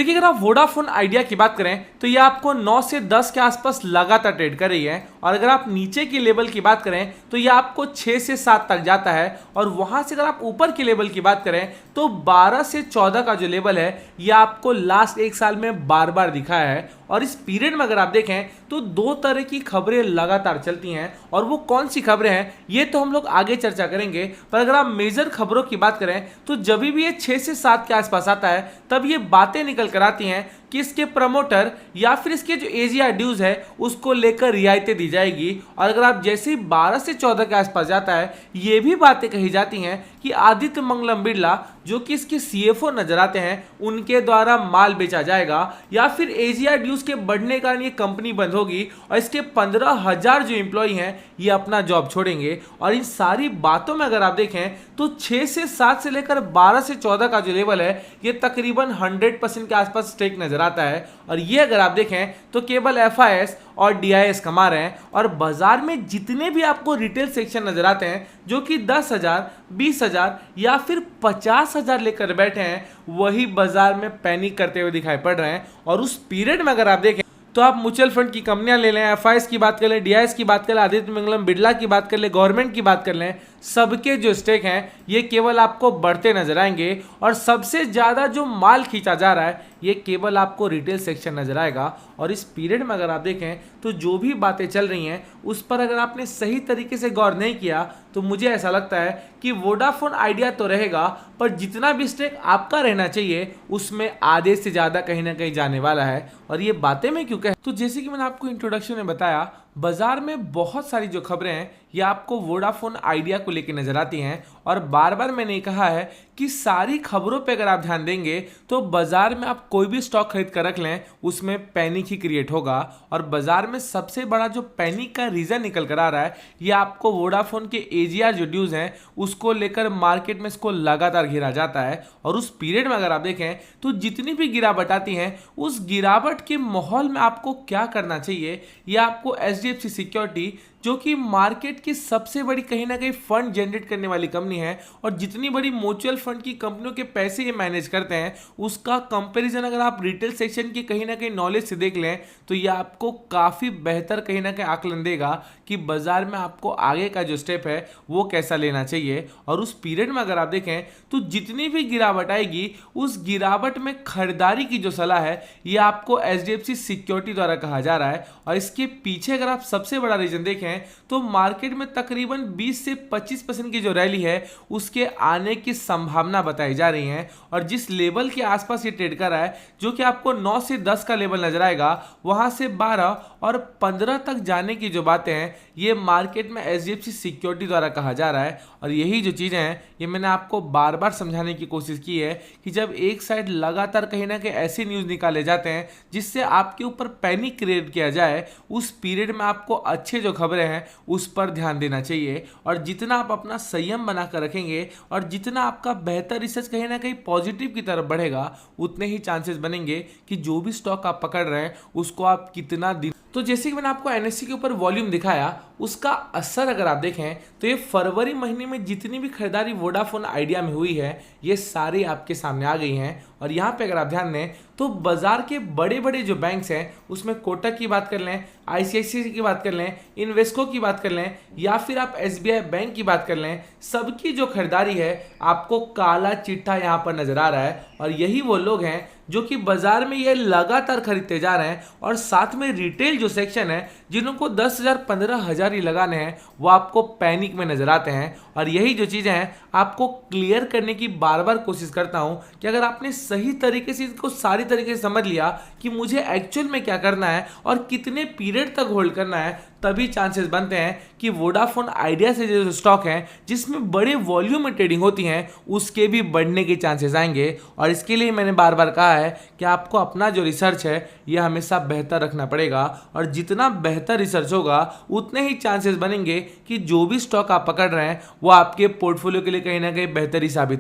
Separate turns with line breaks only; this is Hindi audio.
देखिए अगर आप वोडाफोन आइडिया की बात करें तो ये आपको 9 से 10 के आसपास लगातार ट्रेड कर रही है, और अगर आप नीचे की लेवल की बात करें तो ये आपको 6 से 7 तक जाता है, और वहां से अगर आप ऊपर की लेवल की बात करें तो 12 से 14 का जो लेवल है ये आपको लास्ट एक साल में बार बार दिखा है। और इस पीरियड में अगर आप देखें तो दो तरह की खबरें लगातार चलती हैं, और वो कौन सी खबरें हैं ये तो हम लोग आगे चर्चा करेंगे। पर अगर आप मेजर खबरों की बात करें तो जब भी ये 6 से 7 के आसपास आता है तब ये बातें निकल कर आती हैं कि इसके प्रमोटर या फिर इसके जो एजीआर ड्यूज है उसको लेकर रियायतें दी जाएगी। और अगर आप जैसे ही 12 से 14 के आसपास जाता है ये भी बातें कही जाती हैं कि आदित्य मंगलम बिरला जो कि इसके सीएफओ नजर आते हैं उनके द्वारा माल बेचा जाएगा, या फिर एजीआर ड्यूज के बढ़ने के कारण ये कंपनी बंद होगी और इसके 15,000 जो एम्प्लॉय हैं ये अपना जॉब छोड़ेंगे। और इन सारी बातों में अगर आप देखें तो 6 से 7 से लेकर 12 से 14 का जो लेवल है ये तकरीबन 100% के आसपास स्टेक नजर आता है। और ये अगर आप देखें तो केवल एफआईएस और डीआईएस कमा रहे हैं, और बाजार में जितने भी आपको रिटेल सेक्शन नजर आते हैं जो कि 10,000, 20,000 या फिर 50,000 लेकर बैठे हैं वही बाजार में पैनिक करते हुए दिखाई पड़ रहे हैं। और उस पीरियड में अगर आप देखें तो आप म्यूचुअल फंड की कंपनियां ले लें, एफआईएस की बात कर लें, डीआईएस की बात कर लें, आदित्य मंगलम बिरला की बात कर लें, गवर्नमेंट की बात कर लें, सबके जो स्टेक हैं ये केवल आपको बढ़ते नजर आएंगे। और सबसे ज्यादा जो माल खींचा जा रहा है ये केवल आपको रिटेल सेक्शन नजर आएगा। और इस पीरियड में अगर आप देखें तो जो भी बातें चल रही हैं उस पर अगर आपने सही तरीके से गौर नहीं किया तो मुझे ऐसा लगता है कि वोडाफोन आइडिया तो रहेगा पर जितना भी स्टेक आपका रहना चाहिए उसमें आधे से ज्यादा कहीं ना कहीं जाने वाला है। और ये बातें मैं क्यों कह, तो जैसे कि मैंने आपको इंट्रोडक्शन में बताया बाजार में बहुत सारी जो खबरें हैं ये आपको वोडाफोन आइडिया को लेकर नजर आती हैं। और बार बार मैंने कहा है कि सारी खबरों पे अगर आप ध्यान देंगे तो बाजार में आप कोई भी स्टॉक खरीद कर रख लें उसमें पैनिक ही क्रिएट होगा। और बाजार में सबसे बड़ा जो पैनिक का रीजन निकल कर आ रहा है ये आपको वोडाफोन के एजीआर जो ड्यूज हैं उसको लेकर मार्केट में इसको लगातार घेरा जाता है। और उस पीरियड में अगर आप देखें तो जितनी भी गिरावट आती है उस गिरावट के माहौल में आपको क्या करना चाहिए, ये आपको एचडीएफसी सिक्योरिटी जो कि मार्केट की सबसे बड़ी कहीं ना कहीं फंड जनरेट करने वाली कंपनी है और जितनी बड़ी म्यूचुअल फंड की कंपनियों के पैसे ये मैनेज करते हैं उसका कंपैरिजन अगर आप रिटेल सेक्शन की कहीं ना कहीं नॉलेज से देख लें तो ये आपको काफ़ी बेहतर कहीं ना कहीं आकलन देगा कि बाजार में आपको आगे का जो स्टेप है वो कैसा लेना चाहिए। और उस पीरियड में अगर आप देखें तो जितनी भी गिरावट आएगी उस गिरावट में खरीदारी की जो सलाह है ये आपको एचडीएफसी सिक्योरिटी द्वारा कहा जा रहा है। और इसके पीछे अगर आप सबसे बड़ा रीजन देखें तो मार्केट में तकरीबन 20 से 25% की जो रैली है उसके आने की संभावना बताई जा रही है। और जिस लेवल के आसपास ये ट्रेड कर रहा है जो कि आपको 9 से 10 का लेवल नजर आएगा वहां से 12 और 15 तक जाने की जो बातें हैं ये मार्केट में एचडीएफसी सिक्योरिटी द्वारा कहा जा रहा है। और यही जो चीजें हैं ये मैंने आपको बार बार समझाने की कोशिश की है कि जब एक साइड लगातार कहीं ना कहीं ऐसे न्यूज निकाले जाते हैं जिससे आपके ऊपर पैनिक क्रिएट किया जाए उस पीरियड में आपको अच्छे जो खबरें हैं उस पर ध्यान देना चाहिए। और जितना आप अपना संयम बनाकर रखेंगे और जितना आपका बेहतर रिसर्च कहीं ना कहीं पॉजिटिव की तरफ बढ़ेगा उतने ही चांसेस बनेंगे कि जो भी स्टॉक आप पकड़ रहे हैं उसको आप कितना दिन। तो जैसे कि मैंने आपको एनएससी के ऊपर वॉल्यूम दिखाया उसका असर अगर आप देखें तो ये फरवरी महीने में जितनी भी खरीदारी वोडाफोन आइडिया में हुई है ये सारी आपके सामने आ गई हैं। और यहाँ पे अगर आप ध्यान दें तो बाजार के बड़े बड़े जो बैंक्स हैं उसमें कोटक की बात कर लें, आईसीआईसीआई की बात कर लें, इन्वेस्को की बात कर लें या फिर आप एसबीआई बैंक की बात कर लें, सबकी जो खरीदारी है आपको काला चिट्ठा यहाँ पर नजर आ रहा है। और यही वो लोग हैं जो कि बाजार में ये लगातार खरीदते जा रहे हैं। और साथ में रिटेल जो सेक्शन है जिनको 10,000 15,000 ही लगाने हैं वो आपको पैनिक में नजर आते हैं। और यही जो चीजें हैं आपको क्लियर करने की बार बार कोशिश करता हूं कि अगर आपने सही तरीके से इसको सारी तरीके से समझ लिया कि मुझे एक्चुअल में क्या करना है और कितने पीरियड तक होल्ड करना है तभी चांसेस बनते हैं कि वोडाफोन आइडिया से जो स्टॉक है जिसमें बड़े वॉल्यूम में ट्रेडिंग होती हैं उसके भी बढ़ने के चांसेस आएंगे। और इसके लिए मैंने बार बार कहा है कि आपको अपना जो रिसर्च है यह हमेशा बेहतर रखना पड़ेगा। और जितना बेहतर रिसर्च होगा उतने ही चांसेस बनेंगे कि जो भी स्टॉक आप पकड़ रहे हैं वो आपके पोर्टफोलियो के लिए कहीं ना कहीं बेहतर ही साबित